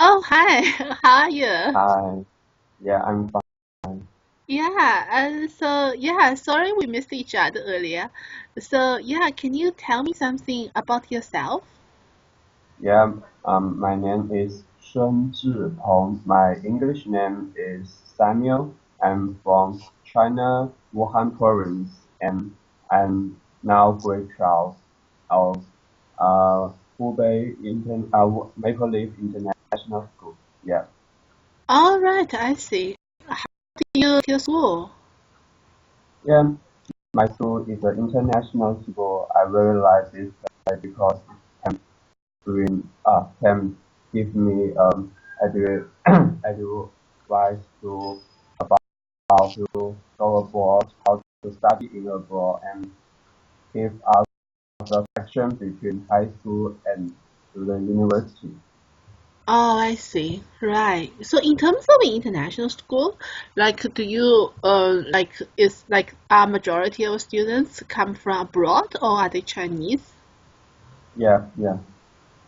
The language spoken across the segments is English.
Oh, hi. How are you? Hi. Yeah, I'm fine. Sorry we missed each other earlier. Can you tell me something about yourself? Yeah, my name is Shen Zhipeng. My English name is Samuel. I'm from China, Wuhan province, and I'm now grade 12 of Hubei Maple Leaf International School. Yeah, All right, I see. Do you go to your school? yeah. My school is an international school. I really like this because doing can give me edu advice to how to go abroad, how to study in abroad, and give us a section between high school and the university. Oh, I see. Right. So in terms of an international school, do you is like a majority of students come from abroad or are they Chinese? Yeah, yeah.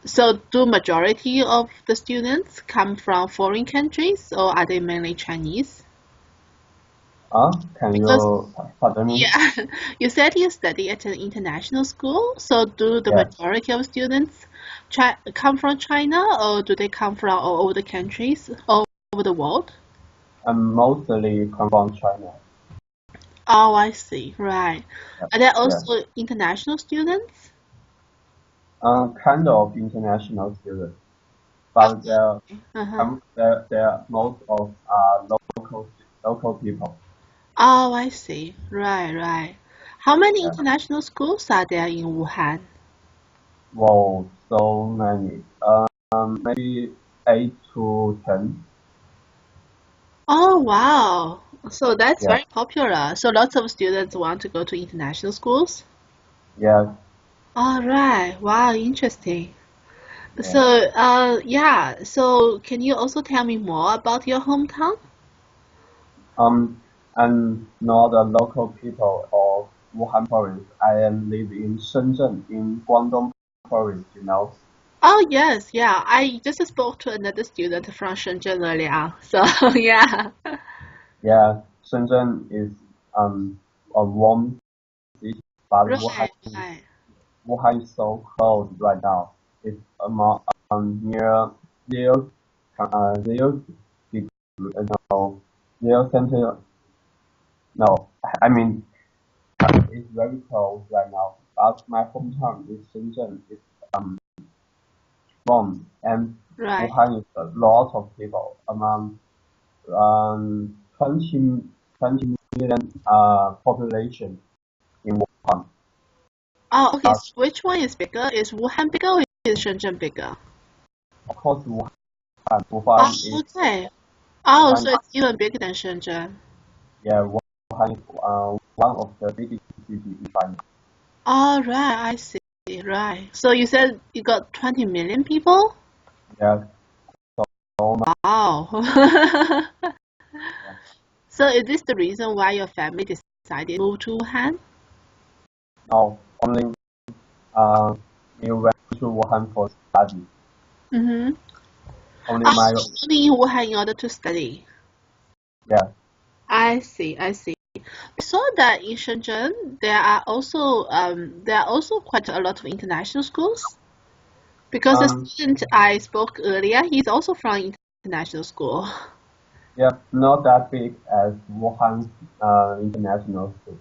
So do majority of the students come from foreign countries or are they mainly Chinese? Can Because you pardon me? yeah, you said you study at an international school, so do the Yeah, majority of students come from China or do they come from all over the countries, all over the world? I'm mostly come from China. Oh, I see. Right. Yeah, Are there yeah. also international students? Kind of international students, but Uh-huh. they're most of local people. Oh, I see. Right, right. How many Yeah. international schools are there in Wuhan? Wow, so many. Maybe 8 to 10. Oh, wow. So that's Yeah, very popular. So lots of students want to go to international schools? yeah, All right. Wow, interesting. yeah. So can you also tell me more about your hometown? I'm not a local people of Wuhan province. I am live in Shenzhen in Guangdong province. Oh, yes, yeah. I just spoke to another student from Shenzhen earlier. So, yeah. Yeah, Shenzhen is a warm city, but Right, right. Wuhan is so cold right now. It's near zero 0 degree. No, 0 centimeter. No, I mean it's very cold right now. But my hometown is Shenzhen. It's warm, and Right. Wuhan is a lot of people, among 20 million population in Wuhan. Oh, okay. Uh, So which one is bigger? Is Wuhan bigger or is Shenzhen bigger? of course, Oh, Wuhan is okay. Oh, Wuhan. so it's even bigger than Shenzhen. Yeah, Wuhan is one of the biggest cities in China. All right, I see. Right. So you said you got 20 million people? Yeah, so much. Wow. Yeah. So is this the reason why your family decided to move to Wuhan? No, only uh, we went to Wuhan for study. Mm-hmm. Only Oh, my only in Wuhan in order to study. yeah. I see, I see. I saw that in Shenzhen there are also quite a lot of international schools because the Um, student I spoke earlier, he's also from international school. yeah, not that big as Wuhan's international school.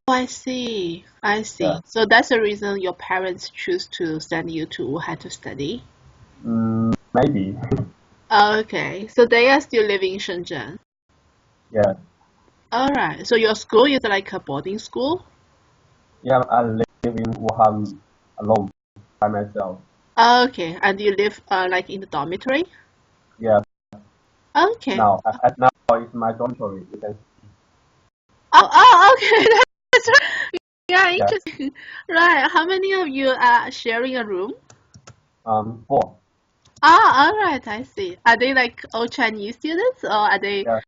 Oh, I see, I see. Yeah. So that's the reason your parents choose to send you to Wuhan to study. Maybe. Okay, so they are still living in Shenzhen. Yeah. All right, so your school is like a boarding school? Yeah, I live in Wuhan alone by myself. Okay, and you live like in the dormitory? Yeah. Okay. Now it's my dormitory. You can Okay. That's right. Yeah, yeah. interesting. Right. How many of you are sharing a room? Four. Ah, all right. I see. Are they like all Chinese students or are they? Yeah.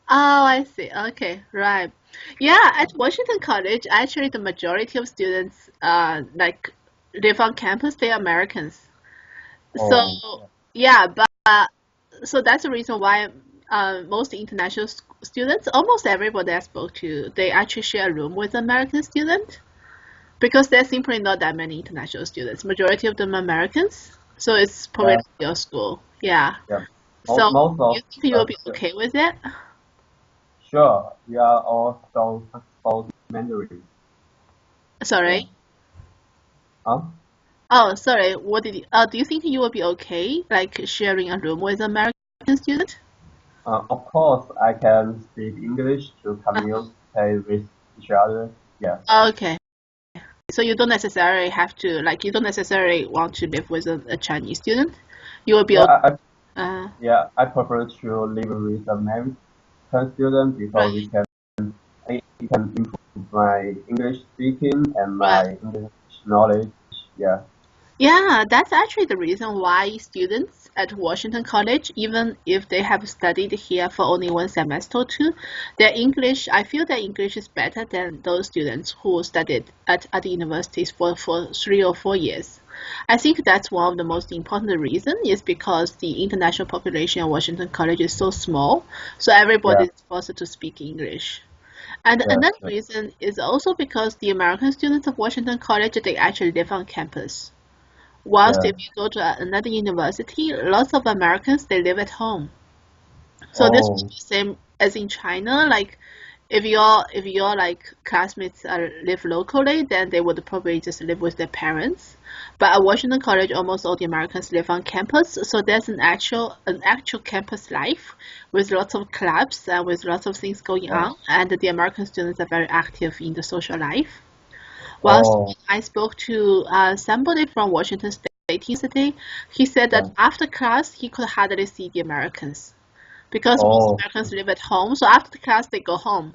Oh, I see. Okay. Right. Yeah, at Washington College, actually, the majority of students live on campus. They are Americans. So Oh, yeah, but so that's the reason why most international students, almost everybody I spoke to, they actually share a room with American students because there's simply not that many international students. Majority of them are Americans, so it's probably yeah, like your school. Yeah. yeah. So Most you of think you will the be okay with it? sure, we are all spoke Mandarin. Yeah. Sorry. Huh? Oh, sorry. What did you, do you think you will be okay, like sharing a room with American student? Of course, I can speak English to Uh, communicate with each other. Yeah. okay. So you don't necessarily have to, like, you don't necessarily want to live with a Chinese student. You will be Yeah, okay. I yeah, I prefer to live with American student because Right, it can improve my English speaking and right. my English knowledge. Yeah. Yeah, that's actually the reason why students at Washington College, even if they have studied here for only one semester or two, their English, I feel their English is better than those students who studied at other universities for 3 or 4 years. I think that's one of the most important reason is because the international population of Washington College is so small, so everybody Yeah. is forced to speak English. And Yeah. another reason is also because the American students of Washington College, they actually live on campus. Whilst Yeah. if you go to another university, lots of Americans they live at home. So this was Oh. the same as in China. Like if your like classmates live locally, then they would probably just live with their parents. But at Washington College, almost all the Americans live on campus, so there's an actual campus life with lots of clubs and with lots of things going Yeah. on, and the American students are very active in the social life. Whilst Oh. I spoke to somebody from Washington State University, he said that Yeah. after class he could hardly see the Americans because most Oh. Americans live at home. So after the class they go home.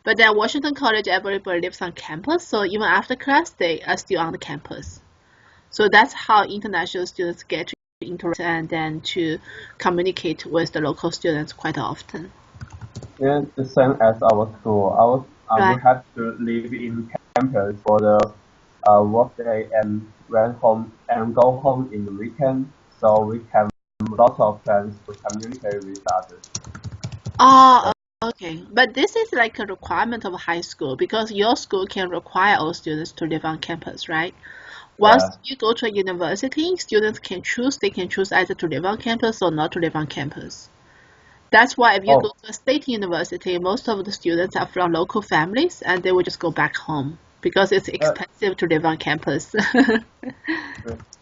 But then Washington College, everybody lives on campus, so even after class they are still on the campus. So that's how international students get to interact and then to communicate with the local students quite often. Yeah, the same as our school. We Right. have to live in campus for the work day and went home and go home in the weekend, so we have lots of chance to communicate with others. Oh, okay. But this is like a requirement of high school because your school can require all students to live on campus, right? Yeah. Once you go to a university, students can choose. They can choose either to live on campus or not to live on campus. That's why if you go Oh, to a state university, most of the students are from local families and they will just go back home because it's yeah, expensive to live on campus.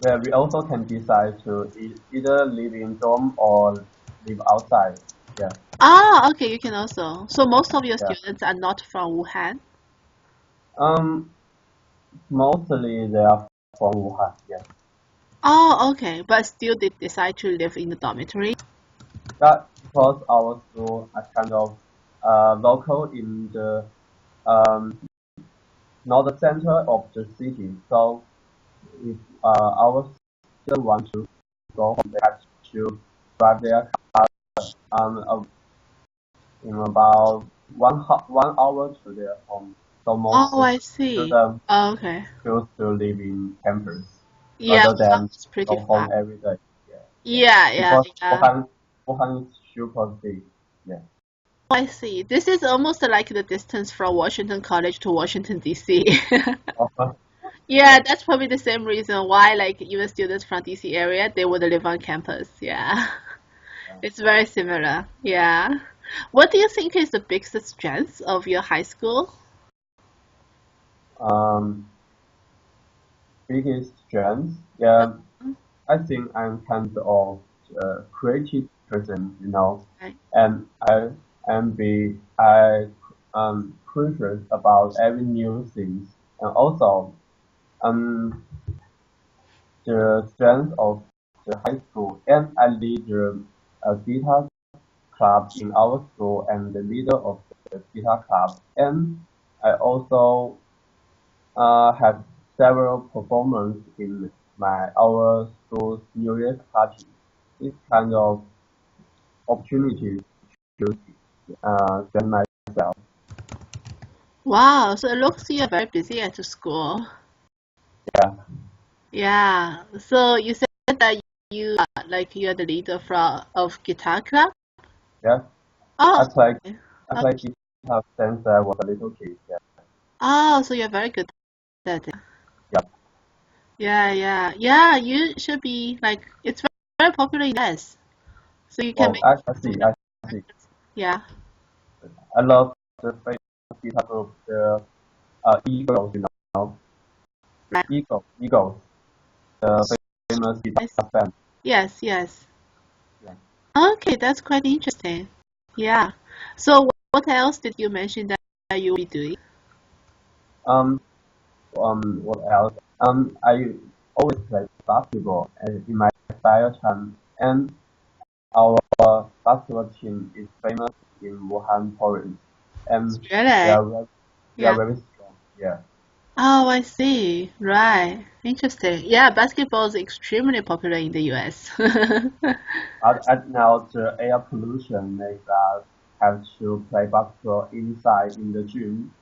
yeah. We also can decide to either live in dorm or live outside. Yeah. Ah, okay, you can also. So most of your Yeah. students are not from Wuhan. Um. Mostly they are from Wuhan. Yeah. Oh, okay, but still they decide to live in the dormitory. That because our school are kind of local in the um not the center of the city. So if our students want to go home, they have to drive their car in about 1 hour to their home. So most Oh, I see. students Oh, okay. choose to live in campus Yeah, rather Wuhan than is pretty go far. home every day. Yeah, yeah. Yeah, yeah, Because yeah. Wuhan is super big. Yeah. Oh, I see. This is almost like the distance from Washington College to Washington, D.C. Yeah, Yeah. that's probably the same reason why, like, even students from DC area, they would live on campus. Yeah, it's very similar. Yeah. What do you think is the biggest strength of your high school? Um, biggest strength. Yeah, I think I'm kind of a creative person, Right. and I curious about every new things, and also um the strength of the high school, and I lead the guitar club in our school and the leader of the guitar club, and I also had several performances in our school's New Year's party. This kind of opportunity to spend myself. Wow, so it looks you're very busy at the school. Yeah. Yeah. So you said that you like you're the leader of guitar club? Yeah, Oh, I play okay. I Oh, play guitar since I was a little kid. Yeah, oh, so you're very good at it. yeah. Yeah, yeah, yeah. You should be like it's very, very popular in US, so you can Oh, make I some see. I see. records. Yeah. I love the famous guitar group, the Eagles. You know, Right. Eagles, the famous guitar Yes, band. yes, yes. Yeah. Okay, that's quite interesting. Yeah. So what else did you mention that you will be doing? Um. What else? I always play basketball in my spare time, and our basketball team is famous in Wuhan province, and they Really? are very, they are Yeah. very strong. Yeah. Oh, I see. Right. Interesting. Yeah, basketball is extremely popular in the US. At now, the air pollution makes us have to play basketball inside in the gym.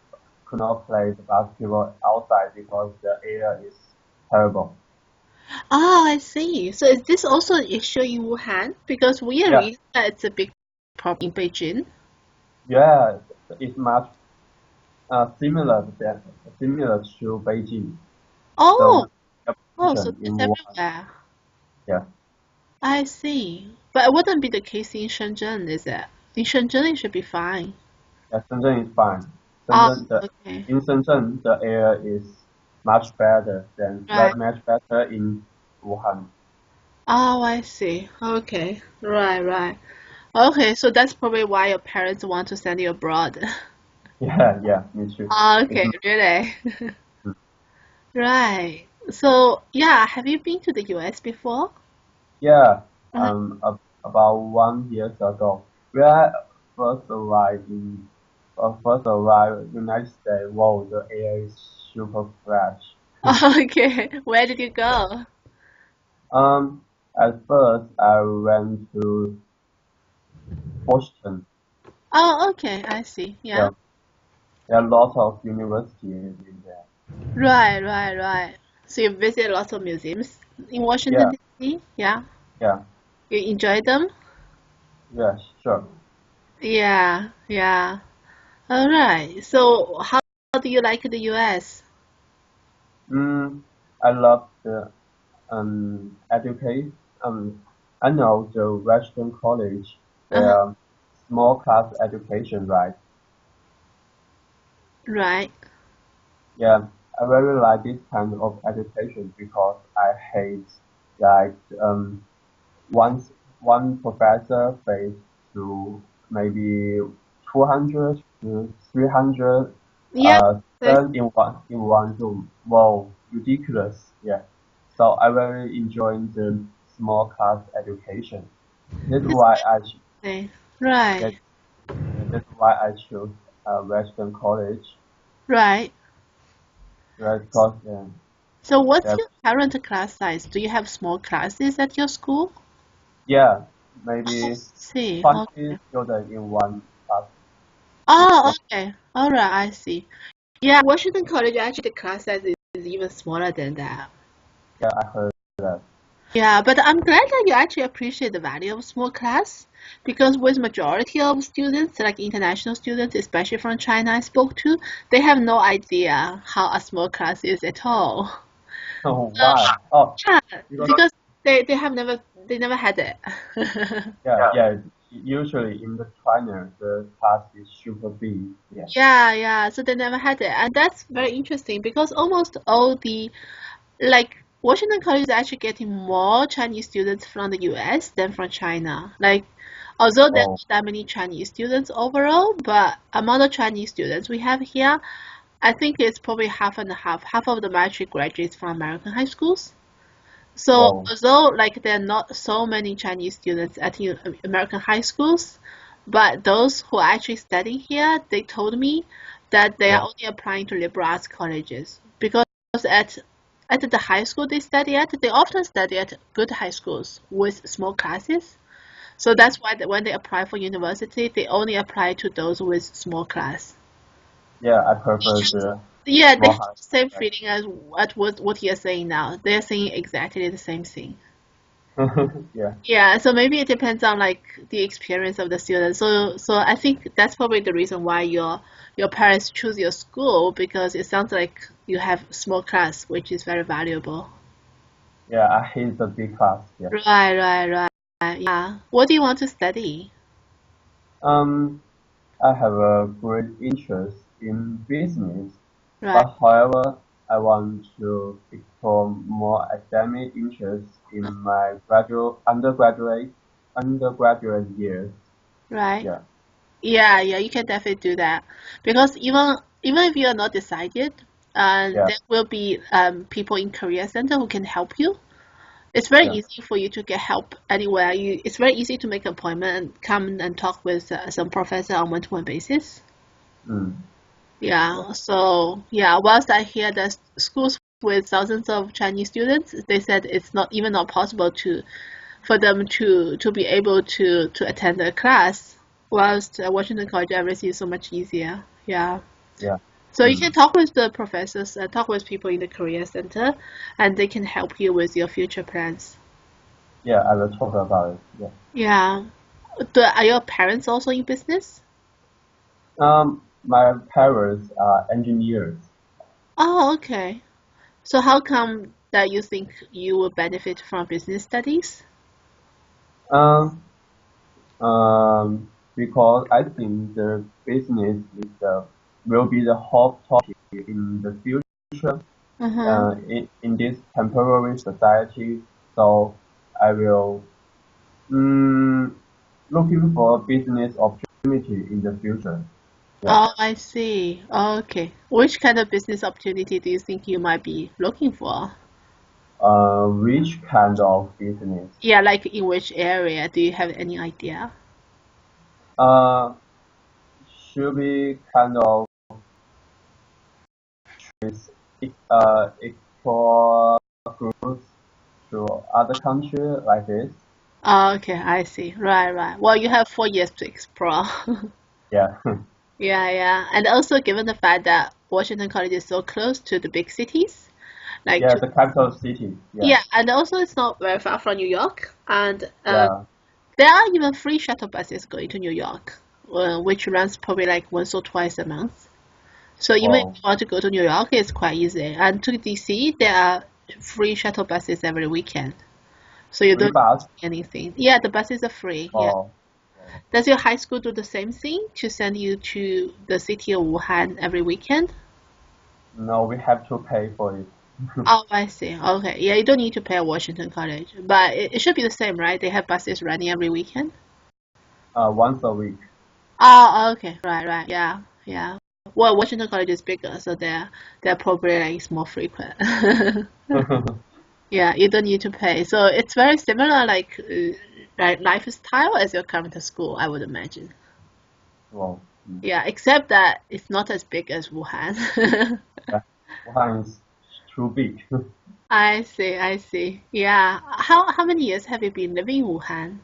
Could not play the basketball outside because the air is terrible. Oh, I see. So is this also an issue in Wuhan? Because we are Yeah, reading that it's a big problem in Beijing. yeah, it's much similar to Beijing. Oh, The air oh, so pollution in it's Wuhan. everywhere. Yeah, I see. But it wouldn't be the case in Shenzhen, is it? In Shenzhen, it should be fine. yeah, Shenzhen is fine. Oh, Shenzhen, the okay. in Shenzhen the air is Right. much better in Wuhan. Oh, I see. Okay. Right, right. Okay, so that's probably why your parents want to send you abroad. Yeah, yeah, me too. Oh, It's okay, really? Right. So, yeah, have you been to the US before? yeah. Uh, About 1 year ago, we are first arrived United States. Wow, the air is super fresh. okay. Where did you go? Um, at first I went to Boston. Oh, okay, I see. Yeah. Yeah, there are lots of universities in there. Right, right, right. So you visit lots of museums in Washington, Yeah, D.C.? Yeah. yeah, You enjoy them? yeah, sure. Yeah, yeah. All right. So how do you like the US? Mm, I love the educate. I know the Western College, Uh-huh. their small class education, right? Right. Yeah, I very like this kind of education because I hate like once one professor faced to maybe 200 to 300 Yeah. That's, students in one room. Wow, ridiculous. Yeah. So I very enjoy the small class education. That's that's why I ch- interesting. yeah, Right. that's why I chose Western College. Right. Right, because So what's yeah, your current class size? Do you have small classes at your school? yeah, Oh, maybe I see. 20 Okay. students in one class. Oh, okay. All right, I see. Yeah, Washington College actually the class size is even smaller than that. Yeah, I heard that. Yeah, but I'm glad that you actually appreciate the value of small class because with majority of students, like international students, especially from China I spoke to, they have no idea how a small class is at all. Oh, why? Oh, Yeah, because because they have never had it. yeah. Usually in the China, the class is super big. Yeah. Yeah, yeah, so they never had it. And that's very interesting because almost all the like Washington College is actually getting more Chinese students from the US than from China. Like, although there's Oh, not that many Chinese students overall, but among the Chinese students we have here, I think it's probably half and a half. Half of them actually graduates from American high schools. So whoa. although like there are not so many Chinese students at American high schools, but those who are actually studying here, they told me that they are Yeah, only applying to liberal arts colleges because at at the high school they study at, they often study at good high schools with small classes. So that's why when they apply for university, they only apply to those with small class. yeah. I prefer the Yeah, they small have house. the same Right. feeling as what you're saying now. They're saying exactly the same thing. Yeah, Yeah, so maybe it depends on like the experience of the student. So I think that's probably the reason why your parents choose your school because it sounds like you have small class, which is very valuable. yeah, I hate the big class. Yeah. Right, right, right. Yeah. What do you want to study? Um, I have a great interest in business, Right, but however, I want to explore more academic interests in my undergraduate years. right. Yeah, Yeah, yeah, you can definitely do that because even if you are not decided, yeah, there will be people in career center who can help you. It's very yeah. easy for you to get help anywhere. It's very easy to make an appointment and come and talk with some professor on one-to-one basis. Mm, yeah, Yeah, so yeah, whilst I hear that schools with thousands of Chinese students, they said it's not even not possible to for them to be able to attend the class. Whilst Washington College, everything is so much easier. Yeah. yeah. So you can Mm, talk with the professors, talk with people in the career center, and they can help you with your future plans. yeah. I will talk about it. Yeah. Yeah. Are your parents also in business? My parents are engineers. Oh, okay. So how come that you think you will benefit from business studies? Um, because I think the business is will be the hot topic in the future Uh-huh. in this temporary society. So I will mm, looking for a business opportunity in the future. Yeah. Oh, I see. Okay. Which kind of business opportunity do you think you might be looking for? Which kind of business? Yeah, like in which area? Do you have any idea? Uh, should be kind of export goods to other country like this. Oh, okay, I see. Right, right. Well, you have 4 years to explore. Yeah. Yeah, yeah. And also given the fact that Washington College is so close to the big cities, like Yeah, to the capital city. Yeah. yeah, and also it's not very far from New York, and Yeah. there are even free shuttle buses going to New York, which runs probably like once or twice a month. So even if Wow. you want to go to New York, it's quite easy. And to DC, there are free shuttle buses every weekend, so you Free don't bus. pay anything. Yeah, the buses are free. Yeah. Oh. Wow. Does your high school do the same thing to send you to the city of Wuhan every weekend? No, we have to pay for it. Oh, I see. Okay. Yeah, you don't need to pay at Washington College, but it should be the same, right? They have buses running every weekend. Once a week. Oh, okay. Right, right. Yeah, yeah. Well, Washington College is bigger, so they're probably like more frequent. Yeah, you don't need to pay. So it's very similar, like lifestyle as your current school, I would imagine. Wow. Mm. Yeah, except that it's not as big as Wuhan. Yeah. Wuhan is too big. I see, I see. Yeah. How many years have you been living in Wuhan?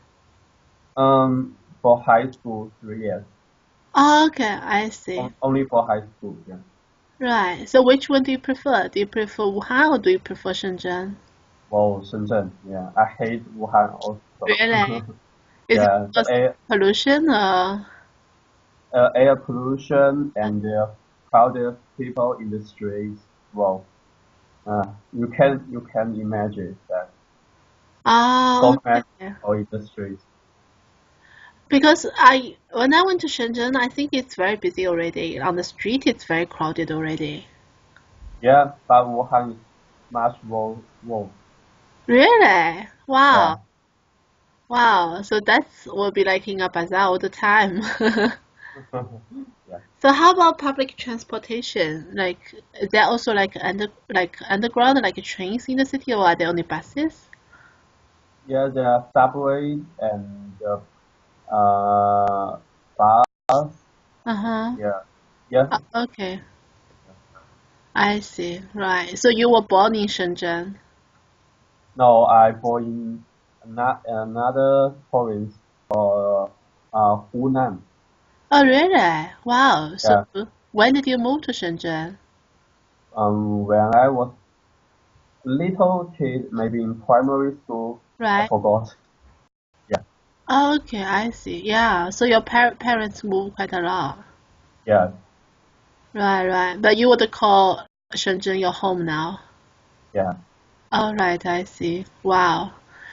For high school, 3 years. Oh, okay, I see. Only for high school. Yeah. Right. So which one do you prefer? Do you prefer Wuhan or do you prefer Shenzhen? Wow, Shenzhen. Yeah. I hate Wuhan also. Really? Is it Yeah. because of pollution or? Air pollution and the crowded people in the streets. Wow. You can imagine that Oh, so many okay. people in the streets. Because when I went to Shenzhen, I think it's very busy already. On the street, it's very crowded already. Yeah, but Wuhan is much worse. Really? Wow. Yeah. Wow. So that's will be like in a bazaar all the time. Yeah. So how about public transportation? Like, is there also like underground like trains in the city, or are there only buses? Yeah, there are subway and bus. Uh-huh. Yeah. Yeah. Okay. I see. Right. So you were born in Shenzhen. No, I born in another province called Hunan. Oh, really? Wow. So Yeah. when did you move to Shenzhen? When I was little kid, maybe in primary school, I Right. forgot. Yeah, Okay, I see. Yeah. So your parents move quite a lot. yeah, Right, right. But you would call Shenzhen your home now. yeah. All right, I see. Wow.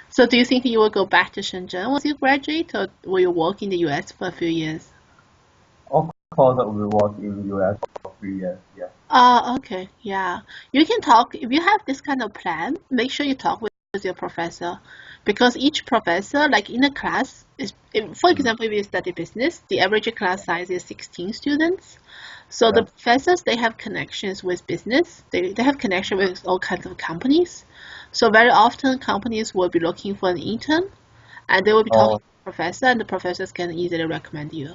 So do you think you will go back to Shenzhen once you graduate, or will you work in the US for a few years? Of course, we work in US for 3 years. Yeah, Okay, yeah. You can talk, if you have this kind of plan, make sure you talk with your professor because each professor, like in a class, for mm, example, if you study business, the average class size is 16 students. So the yeah. professors, they have connections with business, they have connection with all kinds of companies. So very often companies will be looking for an intern and they will be talking Oh, to the professor and the professors can easily recommend you.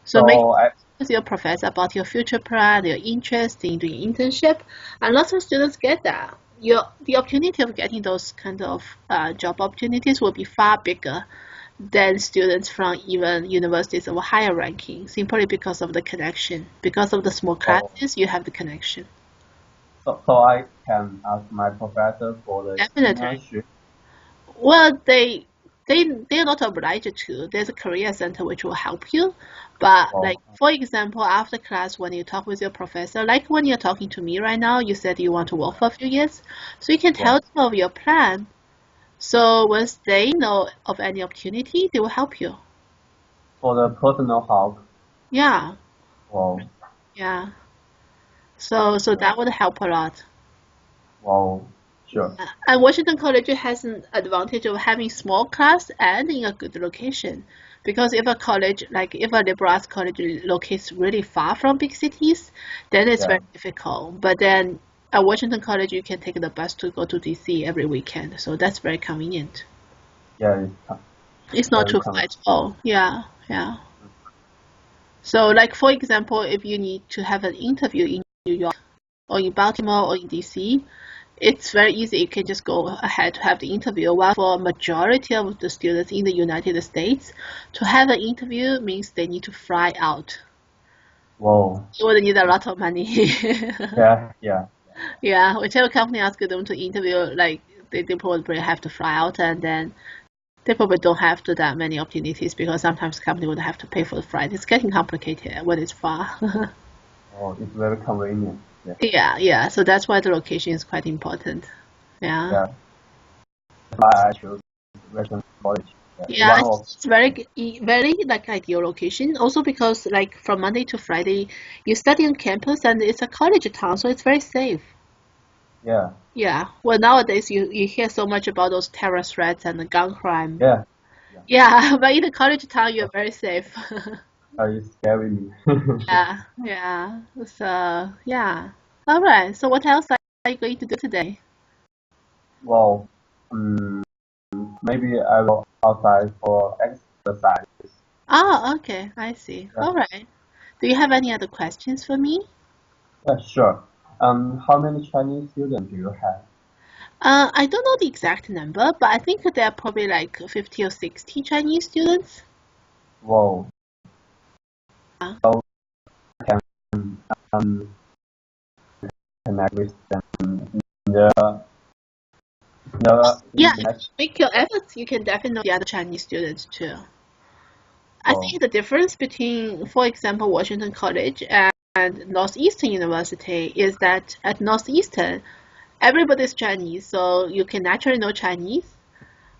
So make so I, with your professor about your future plan, your interest in doing internship, and lots of students get that. The opportunity of getting those kind of job opportunities will be far bigger than students from even universities of higher ranking, simply because of the connection. Because of the small oh, classes, you have the connection. so I can ask my professor for the Definitely. internship. Well, they're not obliged to. There's a career center which will help you. But Oh, like for example, after class when you talk with your professor, like when you're talking to me right now, you said you want to work for a few years. So you can yeah. tell them of your plan. So once they know of any opportunity, they will help you. For the personal help. Yeah, Wow, yeah. So yeah. that would help a lot. Wow, sure. And Washington College has an advantage of having small class and in a good location. Because if a college, like if a liberal arts college locates really far from big cities, then it's Yeah, very difficult. But then at Washington College, you can take the bus to go to DC every weekend. So that's very convenient. yeah. It's not Very too far convenient. at all. Yeah, yeah. So like for example, if you need to have an interview in New York or in Baltimore or in DC, it's very easy. You can just go ahead to have the interview. While for a majority of the students in the United States, to have an interview means they need to fly out. Wow. You would need a lot of money. Yeah, yeah, Yeah, whichever company asks them to interview, like they probably have to fly out, and then they probably don't have to that many opportunities because sometimes company would have to pay for the flight. It's getting complicated when it's far. oh, it's very convenient. Yeah, Yeah, yeah. So that's why the location is quite important. Yeah. yeah. That's why I chose Western College. Yeah. Yeah, One of it's very very like ideal location. Also because like from Monday to Friday, you study on campus and it's a college town, so it's very safe. yeah, Yeah. Well, nowadays you hear so much about those terror threats and the gun crime. yeah, yeah. Yeah, but in a college town, you're very safe. It's scary me. Yeah, yeah. So yeah. All right. So what else are you going to do today? Well, um, maybe I will outside for exercise. Oh, okay. I see. Yeah, All right. Do you have any other questions for me? yeah, sure. How many Chinese students do you have? I don't know the exact number, but I think there are probably like 50 or 60 Chinese students. Wow. Uh, So I can um connect with them in yeah, in the if you next. make your efforts, you can definitely know the other Chinese students too. I Wow. think the difference between, for example, Washington College and Northeastern University is that at Northeastern, everybody's Chinese, so you can naturally know Chinese.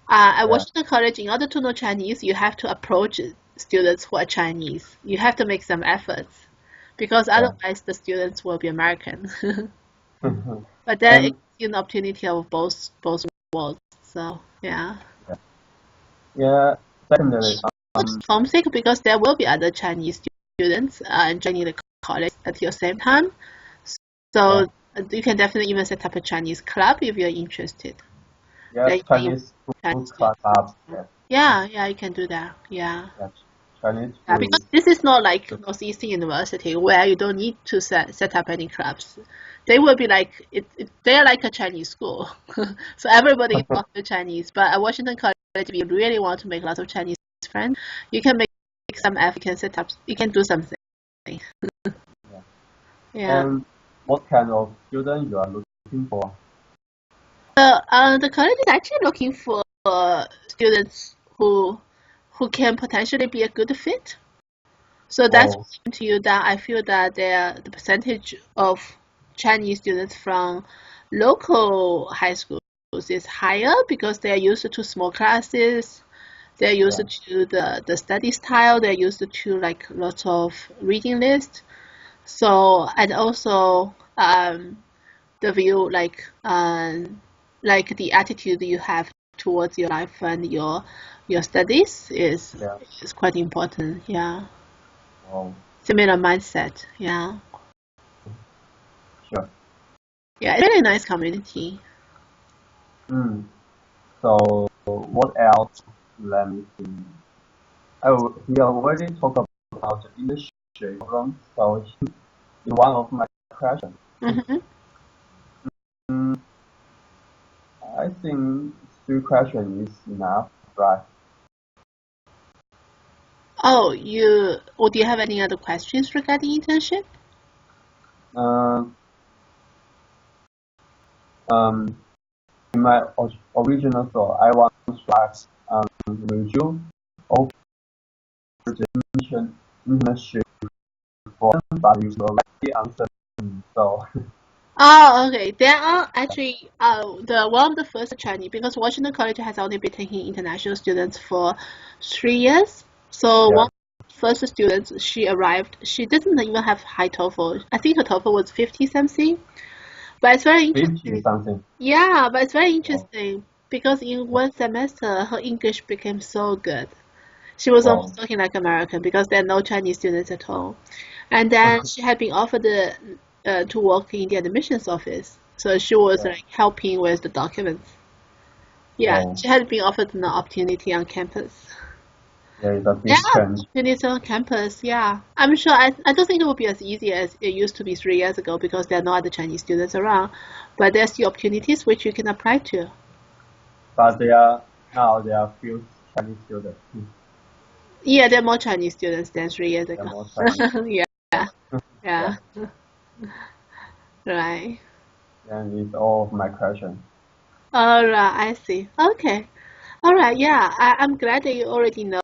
At Yeah, Washington College, in order to know Chinese, you have to approach students who are Chinese. You have to make some efforts because yeah. otherwise the students will be American. But then it's And an opportunity of both worlds. So yeah, yeah, yeah. Secondly, not homesick because there will be other Chinese students joining the college at your same time. yeah, So you can definitely even set up a Chinese club if you're interested. yeah. Then you can invite Chinese Chinese food class students. up. Yeah, Yeah, yeah, you can do that. Yeah. yeah. Chinese Yeah, because food. this is not like Northeastern University where you don't need to set up any clubs. They will be like they're like a Chinese school, so everybody talks to Chinese. But at Washington College, if you really want to make lots of Chinese friends, you can make some effort. You can set up. You can do something. Yeah. Yeah. And what kind of student you are looking for? The college is actually looking for students who can potentially be a good fit. So that's Oh, to you that I feel that the percentage of Chinese students from local high schools is higher because they are used to small classes, they're used yeah. to the study style, they're used to like lots of reading lists. So and also the view like the attitude you have towards your life and your studies Yeah. is quite important. Yeah. Oh, Similar mindset. Yeah. sure. Yeah, it's a really nice community. Mm. So what else? Let me see. Oh, he already talked about the industry problem. So in one of my questions, Hmm. mm, I think three questions is enough, right? Oh, or do you have any other questions regarding internship? Um, um, in my original thought, I want to ask, will you offer the internship for them, but you already answered. So Oh, okay. There are actually the one of the first Chinese because Washington College has only been taking international students for 3 years. So yeah, one first student she arrived, she didn't even have high TOEFL. I think her TOEFL was 50 something. But it's very 50 interesting. something. Yeah, but it's very Wow, interesting because in yeah, one semester her English became so good. She was almost wow. talking like American because there are no Chinese students at all. And then she had been offered to work in the admissions office. So she was Yeah, like helping with the documents. Yeah, wow. she had been offered an opportunity on campus. Yeah, it's a There big are change. opportunities on campus, yeah. I'm sure, I don't think it will be as easy as it used to be 3 years ago because there are no other Chinese students around. But there's the opportunities which you can apply to. But there are few Chinese students. Yeah, there are more Chinese students than 3 years There are ago. more Chinese. Yeah, Yeah, yeah, yeah. right. And it's all of my question. All right, I see. Okay. All right, yeah, I'm glad that you already know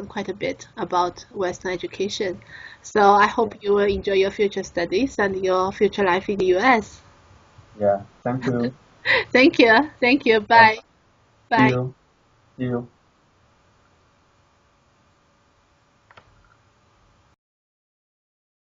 quite a bit about Western education. So I Yeah, hope you will enjoy your future studies and your future life in the US. yeah. Thank you. Thank you. Thank you. Yeah. Bye. See Bye. you. See you.